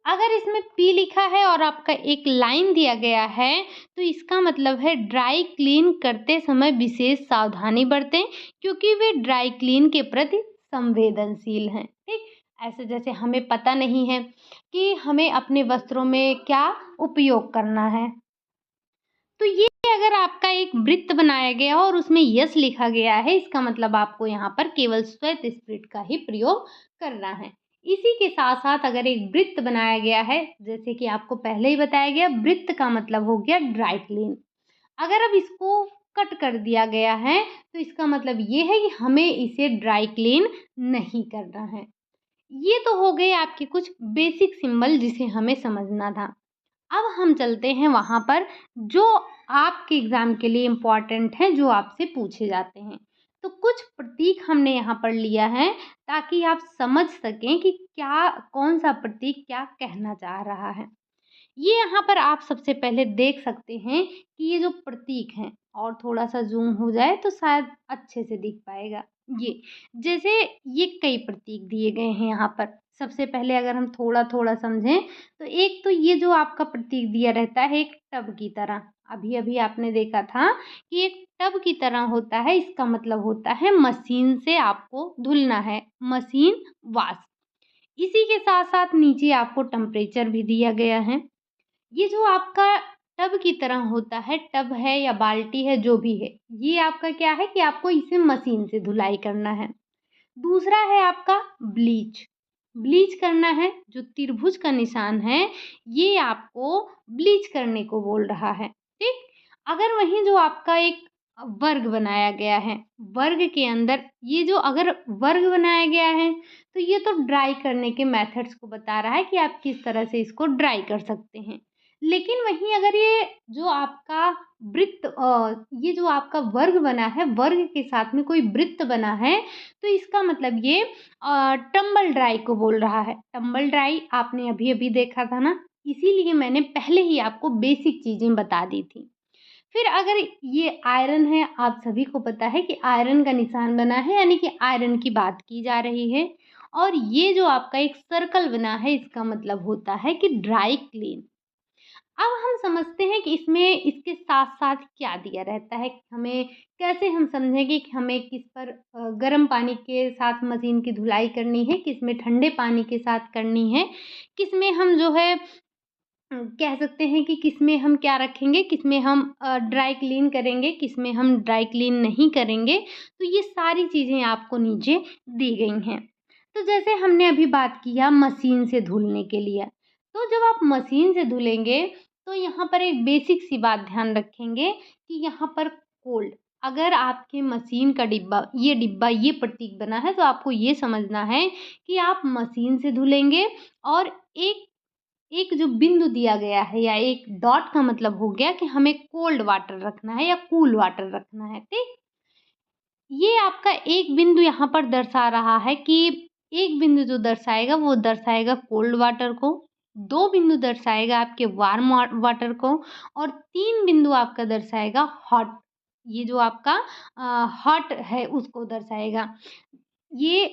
अगर इसमें पी लिखा है और आपका एक लाइन दिया गया है तो इसका मतलब है ड्राई क्लीन करते समय विशेष सावधानी बरतें क्योंकि वे ड्राई क्लीन के प्रति संवेदनशील हैं, ठीक? ऐसे जैसे हमें पता नहीं है कि हमें अपने वस्त्रों में क्या उपयोग करना है, तो ये अगर आपका एक वृत्त बनाया गया और उसमें यस लिखा गया है, इसका मतलब आपको यहाँ पर केवल श्वेत स्पिरिट का ही प्रयोग करना है। इसी के साथ-साथ अगर एक वृत्त बनाया गया है, जैसे कि आपको पहले ही बताया गया, वृत्त का मतलब हो गया ड्राई क्लीन। अगर अब इसको कट कर दिया गया है, तो इसका मतलब ये है कि हमें इसे ड्राई क्लीन नहीं करना है। ये तो हो गए आपके कुछ बेसिक सिंबल जिसे हमें समझना था। अब हम चलते हैं वहाँ पर जो आपके एग्ज़ाम के लिए इम्पोर्टेंट हैं, जो आपसे पूछे जाते हैं। तो कुछ प्रतीक हमने यहाँ पर लिया है ताकि आप समझ सकें कि क्या कौन-सा प्रतीक क्या कहना चाह रहा है। ये यहाँ पर आप सबसे पहले देख सकते हैं कि ये जो प्रतीक हैं, और थोड़ा-सा ज़ूम हो जाए तो शायद अच्छे से दिख पाएगा। ये, जैसे ये कई प्रतीक दिए गए हैं यहाँ पर। सबसे पहले अगर हम थोड़ा-थोड़ा समझें, तो एक तो ये जो आपका प्रतीक दिया रहता है एक टब की तरह। अभी-अभी आपने देखा था कि एक टब की तरह होता है, इसका मतलब होता है मशीन से आपको धुलना है, मशीन वॉश। इसी के साथ-साथ नीचे आपको टेम्परेचर भी दिया गया है। ये जो आपका टब की तरह होता है, टब है या बाल्टी है जो भी है, ये आपका क्या है कि आपको इसे मशीन से धुलाई करना है। दूसरा है आपका ब्लीच, ब्लीच करना है, जो त्रिभुज का निशान है, ये आपको ब्लीच करने को बोल रहा है, ठीक? अगर वहीं जो आपका एक वर्ग बनाया गया है, वर्ग के अंदर ये जो अगर वर्ग बनाया गया है, तो ये तो ड्राई करने के मेथड्स को बता रहा है कि आप किस तरह से इसको ड्राई कर सकते हैं। लेकिन वहीं अगर ये जो आपका वृत्त ये जो आपका वर्ग बना है, वर्ग के साथ में कोई वृत्त बना है, तो इसका मतलब ये टंबल ड्राई को बोल रहा है। टंबल ड्राई आपने अभी-अभी देखा था ना, इसीलिए मैंने पहले ही आपको बेसिक चीज़ें बता दी थी। फिर अगर ये आयरन है, आप सभी को पता है कि आयरन का निशान बना है, यानी कि आयरन की बात की जा रही है। और ये जो आपका एक सर्कल बना है, इसका मतलब होता है कि ड्राई क्लीन। अब हम समझते हैं कि इसमें इसके साथ-साथ क्या दिया रहता है, हमें कैसे हम समझेंगे कि हमें किस पर गर्म पानी के साथ मशीन की धुलाई करनी है, किस में ठंडे पानी के साथ करनी है, किस में हम जो है कह सकते हैं कि किस में हम क्या रखेंगे, किस में हम ड्राई क्लीन करेंगे, किस में हम ड्राई क्लीन नहीं करेंगे। तो ये सारी चीज़ें आपको नीचे दी गई हैं। तो जैसे हमने अभी बात किया मशीन से धुलने के लिए, तो जब आप मशीन से धुलेंगे, तो यहाँ पर एक बेसिक सी बात ध्यान रखेंगे कि यहाँ पर कोल्ड, अगर आपके मशीन का डिब्बा ये प्रतीक बना है, तो आपको ये समझना है कि आप मशीन से धुलेंगे। और एक एक जो बिंदु दिया गया है या एक डॉट का मतलब हो गया कि हमें कोल्ड वाटर रखना है या कूल वाटर रखना है, ठीक? ये आपका एक बिंदु यहाँ पर दर्शा रहा है कि एक बिंदु जो दर्शाएगा वो दर्शाएगा कोल्ड वाटर को, 2 बिंदु दर्शाएगा आपके वार्म वाटर को, और 3 बिंदु आपका दर्शाएगा हॉट, ये जो आपका हॉट है उसको दर्शाएगा। ये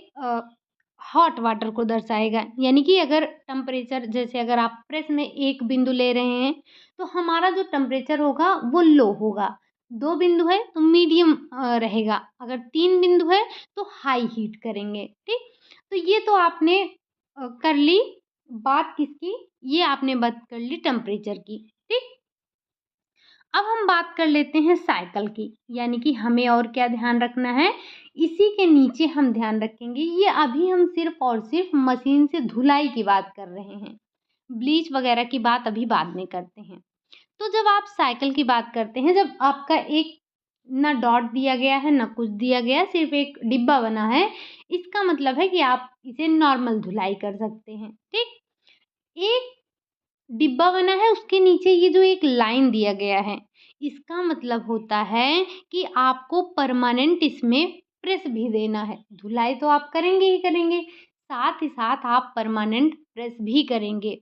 हॉट वाटर को दर्शाएगा, यानी कि अगर टेम्परेचर जैसे अगर आप प्रेस में 1 बिंदु ले रहे हैं, तो हमारा जो टेम्परेचर होगा वो लो होगा। 2 बिंदु है तो मीडियम रहेगा, अगर 3 बिंदु है तो हाई हीट करेंगे, ठीक? तो ये तो आपने कर ली बात किसकी? ये आपने बात कर ली टेम्परेचर की, ठीक? अब हम बात कर लेते हैं साइकिल की, यानी कि हमें और क्या ध्यान रखना है, इसी के नीचे हम ध्यान रखेंगे, ये अभी हम सिर्फ़ और सिर्फ़ मशीन से धुलाई की बात कर रहे हैं। ब्लीच वगैरह की बात अभी बाद में करते हैं। तो जब आप साइकिल की बात करते हैं, जब आपका एक ना डॉट दिया गया है, ना कुछ दिया गया है, सिर्फ़ एक डिब्बा बना है, इसका मतलब है कि आप इसे नॉर्मल धुलाई कर सकते हैं, ठीक? एक डिब्बा बना है, उसके नीचे ये जो एक लाइन दिया गया है, इसका मतलब होता है कि आपको परमानेंट इसमें प्रेस भी देना है। धुलाई तो आप करेंगे ही करेंगे, साथ ही साथ आप परमानेंट प्रेस भी करेंगे।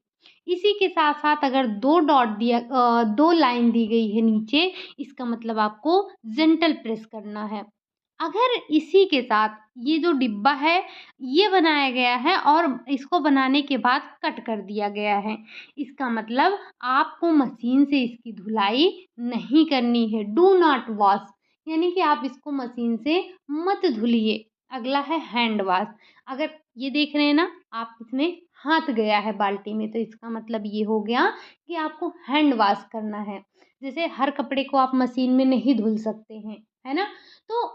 इसी के साथ-साथ अगर 2 लाइन दी गई है नीचे, इसका मतलब आपको जेंटल प्रेस करना है। अगर इसी के साथ ये जो डिब्बा है, ये बनाया गया है और इसको बनाने के बाद कट कर दिया गया है, इसका मतलब आपको मशीन से इसकी धुलाई नहीं करनी है, डू नॉट वॉश, यानी कि आप इसको मशीन से मत धुलिए। अगला है हैंड वॉश, अगर ये देख रहे हैं ना आप, इसमें हाथ गया है बाल्टी में, तो इसका मतलब ये हो गया कि आपको हैंड वॉश करना है। जैसे हर कपड़े को आप मशीन में नहीं धुल सकते हैं, है ना? तो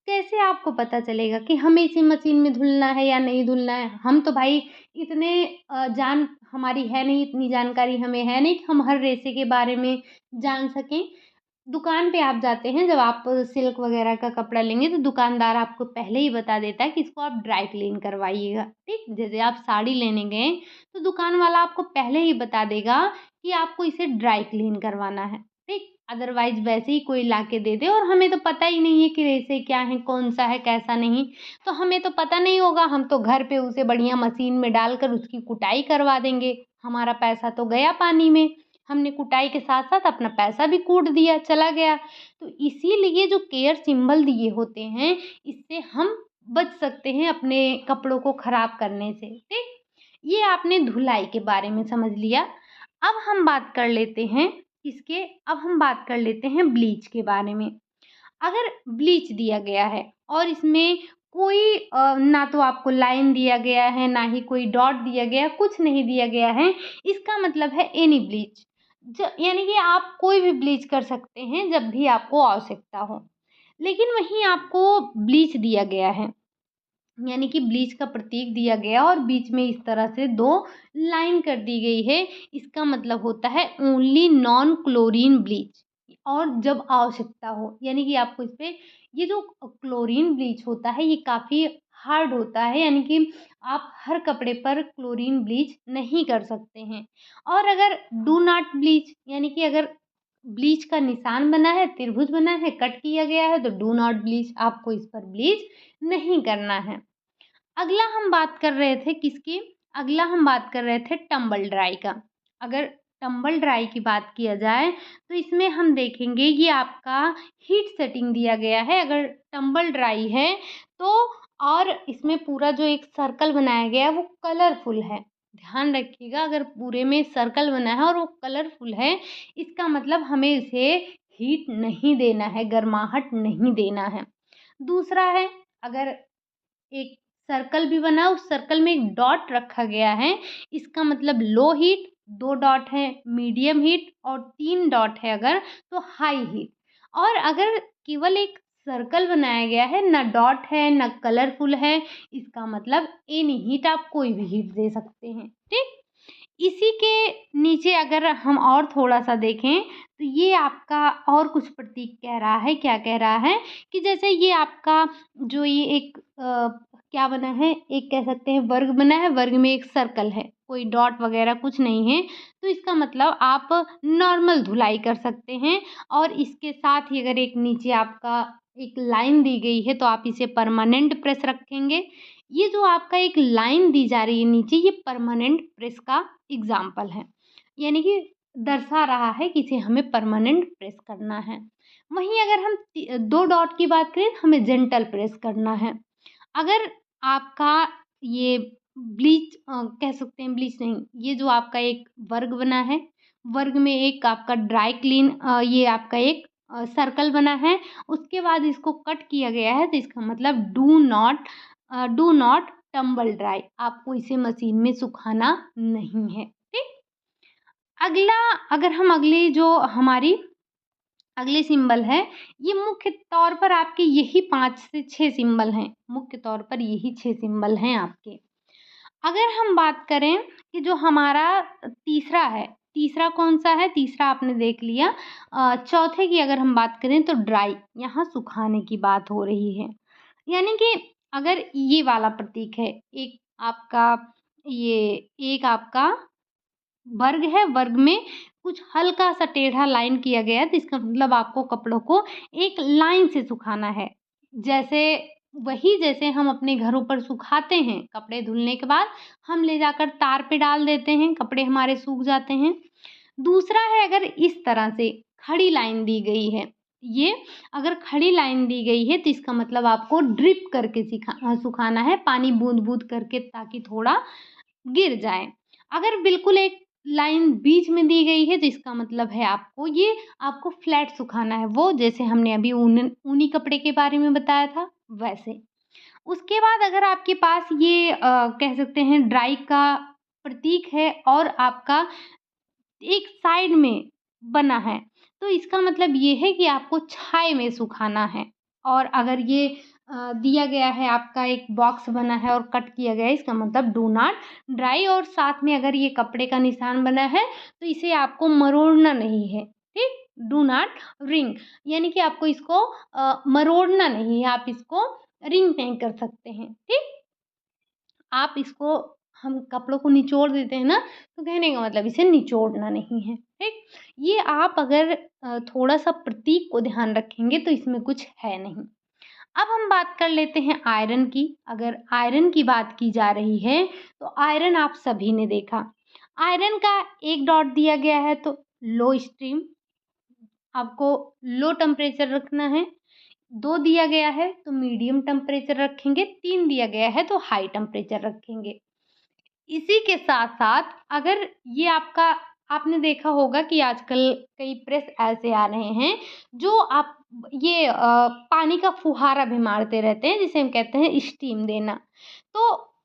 कैसे आपको पता चलेगा कि हमें इसी मशीन में धुलना है या नहीं धुलना है? हम तो भाई इतने जान हमारी है नहीं, इतनी जानकारी हमें है नहीं कि हम हर रेशे के बारे में जान सकें। दुकान पे आप जाते हैं, जब आप सिल्क वगैरह का कपड़ा लेंगे तो दुकानदार आपको पहले ही बता देता है कि इसको आप ड्राई क्लीन करवाइएगा, ठीक? जैसे आप साड़ी लेने गए तो दुकान वाला आपको पहले ही बता देगा कि आपको इसे ड्राई क्लीन करवाना है, ठीक? अदरवाइज़ वैसे ही कोई ला के दे दे और हमें तो पता ही नहीं है कि रेशे क्या हैं, कौन-सा है, कैसा नहीं, तो हमें तो पता नहीं होगा, हम तो घर पे उसे बढ़िया मशीन में डालकर उसकी कुटाई करवा देंगे। हमारा पैसा तो गया पानी में। हमने कुटाई के साथ-साथ अपना पैसा भी कूट दिया, चला गया। तो इसीलिए जो केयर सिंबल दिए होते हैं, इससे हम बच सकते हैं अपने कपड़ों को खराब करने से, ठीक? ये आपने धुलाई के बारे में समझ लिया। अब हम बात कर लेते हैं ब्लीच के बारे में। अगर ब्लीच दिया गया है और इसमें कोई ना तो आपको लाइन दिया गया है, ना ही कोई डॉट दिया गया है, कुछ नहीं दिया गया है, इसका मतलब है एनी ब्लीच। यानी कि आप कोई भी ब्लीच कर सकते हैं जब भी आपको आवश्यकता हो। लेकिन वहीं आपको ब्लीच दिया गया है, यानी कि ब्लीच का प्रतीक दिया गया और बीच में इस तरह से 2 लाइन कर दी गई है। इसका मतलब होता है ओनली नॉन क्लोरीन ब्लीच और जब आवश्यकता हो, यानी कि आपको इसपे ये जो क्लोरीन ब्लीच होता है ये काफ़ी हार्ड होता है, यानी कि आप हर कपड़े पर क्लोरीन ब्लीच नहीं कर सकते हैं। और अगर डू नॉट ब्लीच, यानी कि अगर ब्लीच का निशान बना है, त्रिभुज बना है, कट किया गया है तो डू नॉट ब्लीच, आपको इस पर ब्लीच नहीं करना है। अगला हम बात कर रहे थे किसकी? अगला हम बात कर रहे थे टंबल ड्राई का। अगर टंबल ड्राई की बात किया जाए तो इसमें हम देखेंगे ये आपका हीट सेटिंग दिया गया है। अगर टंबल ड्राई है तो और इसमें पूरा जो एक सर्कल बनाया गया है वो कलरफुल है। ध्यान रखिएगा, अगर पूरे में सर्कल बना है और वो कलरफुल है, इसका मतलब हमें इसे हीट नहीं देना है, गर्माहट नहीं देना है। दूसरा है, अगर एक सर्कल भी बना, उस सर्कल में एक डॉट रखा गया है, इसका मतलब लो हीट, 2 डॉट है मीडियम हीट और 3 डॉट है अगर तो हाई हीट। और अगर केवल एक सर्कल बनाया गया है, ना डॉट है ना कलरफुल है, इसका मतलब एनी हीट, आप कोई भी हीट दे सकते हैं, ठीक? इसी के नीचे अगर हम और थोड़ा-सा देखें, तो ये आपका और कुछ प्रतीक कह रहा है, क्या कह रहा है कि जैसे ये आपका जो ये एक क्या बना है, एक कह सकते हैं वर्ग बना है, वर्ग में एक सर्कल है, कोई डॉट वगैरह कुछ नहीं है, तो इसका मतलब आप नॉर्मल धुलाई कर सकते हैं। और इसके साथ ही अगर एक नीचे आपका एक लाइन दी गई है, तो आप इसे परमानेंट प्रेस रखेंगे। ये जो आपका एक लाइन दी जा रही है नीचे, ये परमानेंट प्रेस का एग्ज़ाम्पल है, यानी कि दर्शा रहा है कि इसे हमें परमानेंट प्रेस करना है। वहीं अगर हम 2 डॉट की बात करें, तो हमें जेंटल प्रेस करना है। अगर आपका ये ब्लीच कह सकते हैं, ब्लीच नहीं, ये जो आपका एक वर्ग बना है, वर्ग में एक आपका ड्राई क्लीन ये आपका एक सर्कल बना है, उसके बाद इसको कट किया गया है, तो इसका मतलब डू नॉट टंबल ड्राई, आपको इसे मशीन में सुखाना नहीं है, ठीक? अगला, अगर हम अगली जो हमारी अगली सिंबल है, ये मुख्य तौर पर आपके यही 5 से 6 सिंबल हैं, मुख्य तौर पर यही 6 सिंबल हैं आपके। अगर हम बात करें कि जो हमारा तीसरा है, तीसरा कौन-सा है? तीसरा आपने देख लिया। चौथे की अगर हम बात करें तो ड्राई, यहाँ सुखाने की बात हो रही है। यानी कि अगर ये वाला प्रतीक है, ये एक आपका वर्ग है, वर्ग में कुछ हल्का-सा टेढ़ा लाइन किया गया है, तो इसका मतलब आपको कपड़ों को एक लाइन से सुखाना है। जैसे हम अपने घरों पर सुखाते हैं, कपड़े धुलने के बाद हम ले जाकर तार पे डाल देते हैं, कपड़े हमारे सूख जाते हैं। दूसरा है, अगर इस तरह से खड़ी लाइन दी गई है, ये अगर खड़ी लाइन दी गई है तो इसका मतलब आपको ड्रिप करके सुखाना है, पानी बूँद-बूँद करके, ताकि थोड़ा गिर जाए। अगर बिल्कुल एक लाइन बीच में दी गई है तो इसका मतलब है आपको फ्लैट सुखाना है, वो जैसे हमने अभी ऊनी कपड़े के बारे में बताया था वैसे। उसके बाद अगर आपके पास ये कह सकते हैं ड्राई का प्रतीक है और आपका एक साइड में बना है, तो इसका मतलब ये है कि आपको छाया में सुखाना है। और अगर ये दिया गया है, आपका एक बॉक्स बना है और कट किया गया है, इसका मतलब डू नॉट ड्राई। और साथ में अगर ये कपड़े का निशान बना है तो इसे आपको मरोड़ना नहीं है, ठीक? डू नॉट रिंग, यानी कि आपको इसको मरोड़ना नहीं है, आप इसको रिंग नहीं कर सकते हैं, ठीक? आप इसको, हम कपड़ों को निचोड़ देते हैं ना, तो कहने का मतलब इसे निचोड़ना नहीं है, ठीक? ये आप अगर थोड़ा-सा प्रतीक को ध्यान रखेंगे तो इसमें कुछ है नहीं। अब हम बात कर लेते हैं आयरन की। अगर आयरन की बात की जा रही है, तो आयरन आप सभी ने देखा। आयरन का 1 डॉट दिया गया है तो लो स्ट्रीम, आपको लो टेम्परेचर रखना है। 2 दिया गया है तो मीडियम टेम्परेचर रखेंगे, 3 दिया गया है तो हाई टेम्परेचर रखेंगे। इसी के साथ-साथ अगर ये आपका, आपने देखा होगा कि आजकल कई प्रेस ऐसे आ रहे हैं जो आप ये पानी का फुहारा भी मारते रहते हैं, जिसे हम कहते हैं स्टीम देना। तो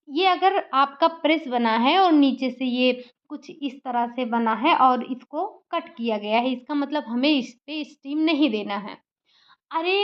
ये अगर आपका प्रेस बना है और नीचे से ये कुछ इस तरह से बना है और इसको कट किया गया है, इसका मतलब हमें इस पे स्टीम नहीं देना है। अरे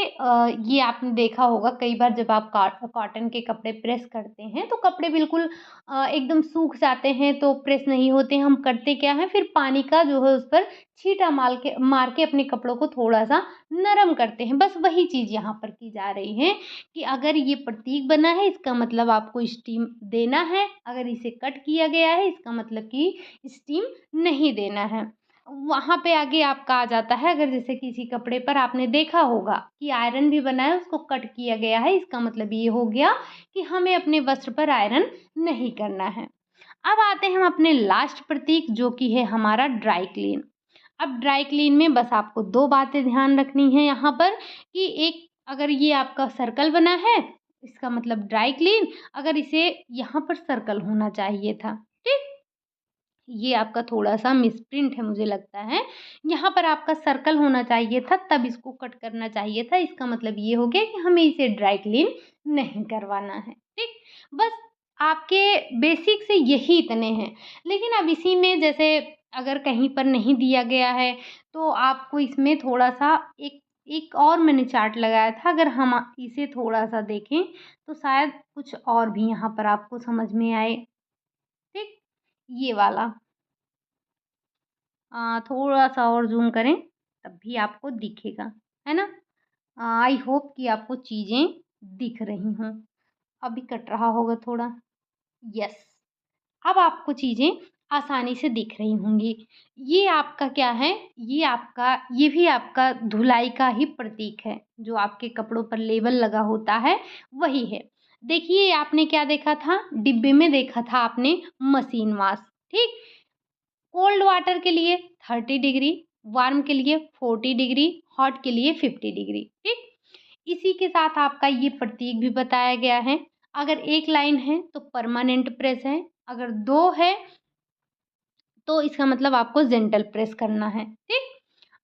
ये आपने देखा होगा कई बार जब आप कॉटन के कपड़े प्रेस करते हैं तो कपड़े बिल्कुल एकदम सूख जाते हैं तो प्रेस नहीं होते हैं। हम करते क्या हैं, फिर पानी का जो है उस पर छींटा मार के अपने कपड़ों को थोड़ा-सा नरम करते हैं। बस वही चीज़ यहाँ पर की जा रही है कि अगर ये प्रतीक बना है इसका मतलब आपको स्टीम देना है, अगर इसे कट किया गया है इसका मतलब कि स्टीम नहीं देना है। वहाँ पे आगे आपका आ जाता है, अगर जैसे किसी कपड़े पर आपने देखा होगा कि आयरन भी बना है, उसको कट किया गया है, इसका मतलब ये हो गया कि हमें अपने वस्त्र पर आयरन नहीं करना है। अब आते हैं हम अपने लास्ट प्रतीक जो कि है हमारा ड्राई क्लीन। अब ड्राई क्लीन में बस आपको 2 बातें ध्यान रखनी है यहाँ पर कि एक, अगर ये आपका सर्कल बना है, इसका मतलब ड्राई क्लीन, अगर इसे यहाँ पर सर्कल होना चाहिए था, ठीक? ये आपका थोड़ा-सा मिसप्रिंट है मुझे लगता है। यहाँ पर आपका सर्कल होना चाहिए था, तब इसको कट करना चाहिए था। इसका मतलब ये हो गया कि हमें इसे ड्राई क्लीन नहीं करवाना है, ठीक? बस आपके बेसिक से यही इतने हैं। लेकिन अब इसी में जैसे अगर कहीं पर नहीं दिया गया है, तो आपको इसमें थोड़ा-सा एक एक और मैंने चार्ट लगाया था, अगर हम इसे थोड़ा-सा देखें, तो शायद कुछ और भी यहाँ पर आपको समझ में आए, ठीक? ये वाला। थोड़ा-सा और ज़ूम करें, तब भी आपको दिखेगा, है ना? आई होप कि आपको चीज़ें दिख रही हों। अभी कट रहा होगा थोड़ा, यस। अब आपको चीज़ें आसानी से दिख रही होंगी। ये आपका क्या है, ये भी आपका धुलाई का ही प्रतीक है, जो आपके कपड़ों पर लेबल लगा होता है, वही है। देखिए, आपने क्या देखा था? डिब्बे में देखा था आपने मशीन वॉश, ठीक? कोल्ड वाटर के लिए 30 डिग्री, वार्म के लिए 40 डिग्री, हॉट के लिए 50 डिग्री, ठीक? इसी के साथ आपका ये प्रतीक भी बताया गया है। अगर एक लाइन है तो परमानेंट प्रेस है, अगर 2 है तो इसका मतलब आपको जेंटल प्रेस करना है, ठीक?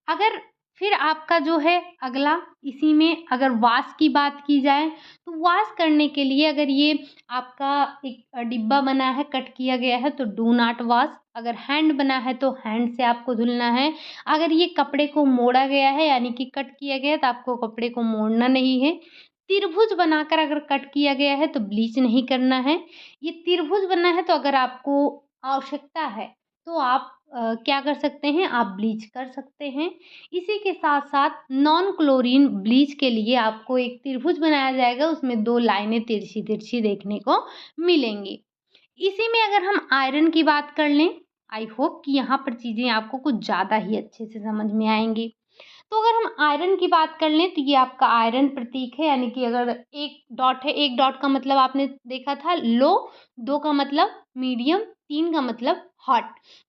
अगर फिर आपका जो है अगला, इसी में अगर वॉश की बात की जाए, तो वॉश करने के लिए अगर ये आपका एक डिब्बा बना है, कट किया गया है तो डू नॉट वॉश। अगर हैंड बना है तो हैंड से आपको धुलना है। अगर ये कपड़े को मोड़ा गया है यानी कि कट किया गया है तो आपको कपड़े को मोड़ना नहीं है। त्रिभुज बनाकर अगर कट किया गया है तो ब्लीच नहीं करना है। ये त्रिभुज बना है तो अगर आपको आवश्यकता है तो आप क्या कर सकते हैं, आप ब्लीच कर सकते हैं। इसी के साथ-साथ नॉन क्लोरीन ब्लीच के लिए आपको एक त्रिभुज बनाया जाएगा, उसमें 2 लाइनें तिरछी-तिरछी देखने को मिलेंगी। इसी में अगर हम आयरन की बात कर लें, आई होप कि यहाँ पर चीज़ें आपको कुछ ज़्यादा ही अच्छे से समझ में आएँगी। तो अगर हम आयरन की बात कर लें तो ये आपका आयरन प्रतीक है, यानी कि अगर 1 डॉट है, 1 डॉट का मतलब आपने देखा था लो, 2 का मतलब मीडियम, 3 का मतलब हॉट।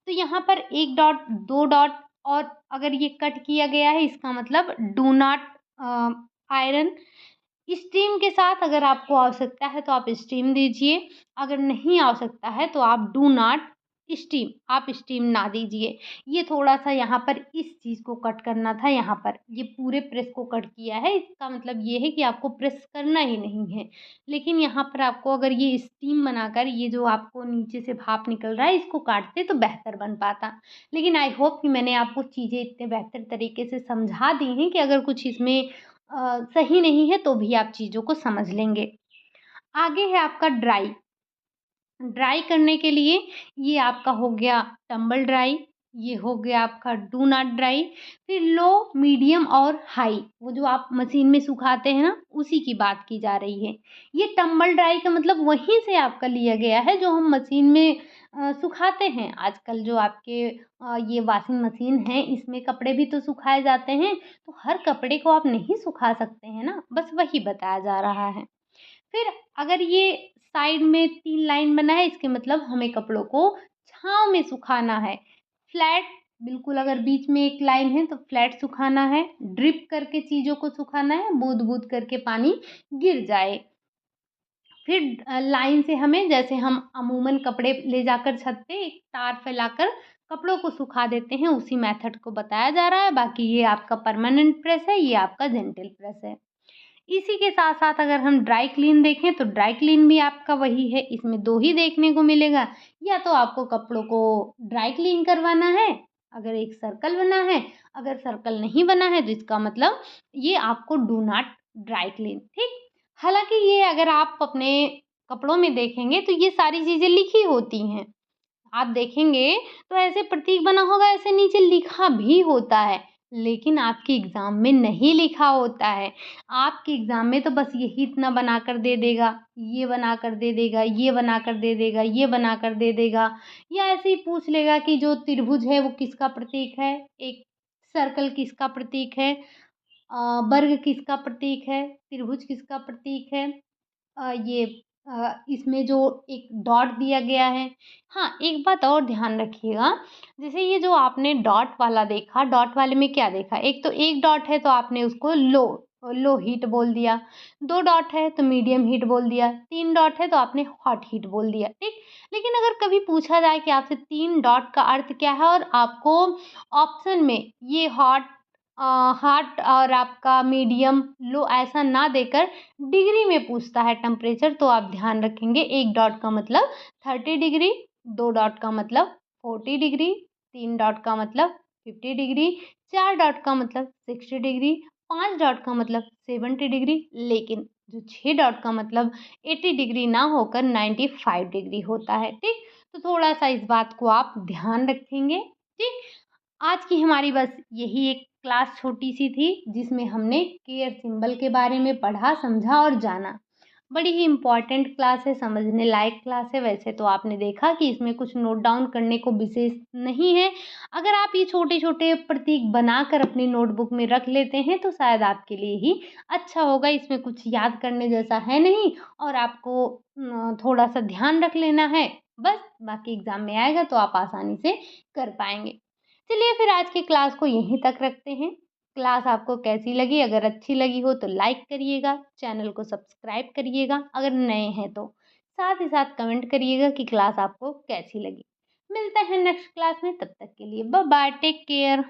तो यहाँ पर 1 डॉट, 2 डॉट, और अगर ये कट किया गया है इसका मतलब डू नॉट आयरन। स्टीम के साथ अगर आपको आवश्यकता है तो आप स्टीम दीजिए, अगर नहीं आवश्यकता है तो आप डू नॉट स्टीम, आप स्टीम ना दीजिए। ये थोड़ा-सा यहाँ पर इस चीज़ को कट करना था, यहाँ पर ये पूरे प्रेस को कट किया है, इसका मतलब ये है कि आपको प्रेस करना ही नहीं है। लेकिन यहाँ पर आपको अगर ये स्टीम बनाकर ये जो आपको नीचे से भाप निकल रहा है, इसको काटते तो बेहतर बन पाता। लेकिन आई होप कि मैंने आपको चीज़ें इतने बेहतर तरीके से समझा दी हैं कि अगर कुछ इसमें सही नहीं है तो भी आप चीज़ों को समझ लेंगे। आगे है आपका ड्राई। ड्राई करने के लिए ये आपका हो गया टंबल ड्राई, ये हो गया आपका डू नॉट ड्राई, फिर लो, मीडियम और हाई, वो जो आप मशीन में सुखाते हैं ना, उसी की बात की जा रही है। ये टंबल ड्राई का मतलब वहीं से आपका लिया गया है जो हम मशीन में सुखाते हैं। आजकल जो आपके ये वॉशिंग मशीन है, इसमें कपड़े भी तो सुखाए जाते हैं, तो हर कपड़े को आप नहीं सुखा सकते हैं ना, बस वही बताया जा रहा है। फिर अगर ये साइड में 3 लाइन बना है, इसके मतलब हमें कपड़ों को छाँव में सुखाना है। फ्लैट, बिल्कुल अगर बीच में एक लाइन है तो फ्लैट सुखाना है। ड्रिप करके चीज़ों को सुखाना है, बूँद-बूँद करके पानी गिर जाए। फिर लाइन से हमें, जैसे हम अमूमन कपड़े ले जाकर छत पे एक तार फैलाकर कपड़ों को सुखा देते हैं, उसी मेथड को बताया जा रहा है। बाकी ये आपका परमानेंट प्रेस है, ये आपका जेंटल प्रेस है। इसी के साथ-साथ अगर हम ड्राई क्लीन देखें तो ड्राई क्लीन भी आपका वही है, इसमें 2 ही देखने को मिलेगा। या तो आपको कपड़ों को ड्राई क्लीन करवाना है, अगर एक सर्कल बना है, अगर सर्कल नहीं बना है तो इसका मतलब ये आपको डू नॉट ड्राई क्लीन, ठीक? हालाँकि ये अगर आप अपने कपड़ों में देखेंगे तो ये सारी चीज़ें लिखी होती हैं। आप देखेंगे तो ऐसे प्रतीक बना होगा, ऐसे नीचे लिखा भी होता है, लेकिन आपके एग्ज़ाम में नहीं लिखा होता है। आपके एग्ज़ाम में तो बस यही इतना बनाकर दे देगा, ये बनाकर दे देगा, ये बनाकर दे देगा, ये बनाकर दे देगा, या ऐसे ही पूछ लेगा कि जो त्रिभुज है वो किसका प्रतीक है, एक सर्कल किसका प्रतीक है, वर्ग किसका प्रतीक है, त्रिभुज किसका प्रतीक है। ये इसमें जो एक डॉट दिया गया है। हाँ, एक बात और ध्यान रखिएगा, जैसे ये जो आपने डॉट वाला देखा, डॉट वाले में क्या देखा? एक तो 1 डॉट है तो आपने उसको लो हीट बोल दिया, 2 डॉट है तो मीडियम हीट बोल दिया, 3 डॉट है तो आपने हॉट हीट बोल दिया, ठीक? लेकिन अगर कभी पूछा जाए कि आपसे 3 डॉट का अर्थ क्या है और आपको ऑप्शन में ये हॉट और आपका मीडियम, लो ऐसा ना देकर डिग्री में पूछता है टेम्परेचर, तो आप ध्यान रखेंगे 1 डॉट का मतलब 30 डिग्री, 2 डॉट का मतलब 40 डिग्री, 3 डॉट का मतलब 50 डिग्री, 4 डॉट का मतलब 60 डिग्री, 5 डॉट का मतलब 70 डिग्री, लेकिन जो 6 डॉट का मतलब 80 डिग्री ना होकर 95 डिग्री होता है, ठीक? तो थोड़ा-सा इस बात को आप ध्यान रखेंगे, ठीक? आज की हमारी बस यही एक क्लास छोटी-सी थी, जिसमें हमने केयर सिंबल के बारे में पढ़ा, समझा और जाना। बड़ी ही इम्पोर्टेंट क्लास है, समझने लायक क्लास है। वैसे तो आपने देखा कि इसमें कुछ नोट डाउन करने को विशेष नहीं है। अगर आप ये छोटे-छोटे प्रतीक बनाकर अपनी नोटबुक में रख लेते हैं, तो शायद आपके लिए ही अच्छा होगा। इसमें कुछ याद करने जैसा है नहीं, और आपको थोड़ा-सा ध्यान रख लेना है, बस। बाकी एग्ज़ाम में आएगा तो आप आसानी से कर पाएँगे। चलिए फिर आज की क्लास को यहीं तक रखते हैं। क्लास आपको कैसी लगी? अगर अच्छी लगी हो तो लाइक करिएगा, चैनल को सब्सक्राइब करिएगा अगर नए हैं तो। साथ ही साथ कमेंट करिएगा कि क्लास आपको कैसी लगी। मिलते हैं नेक्स्ट क्लास में, तब तक के लिए बाय बाय, टेक केयर।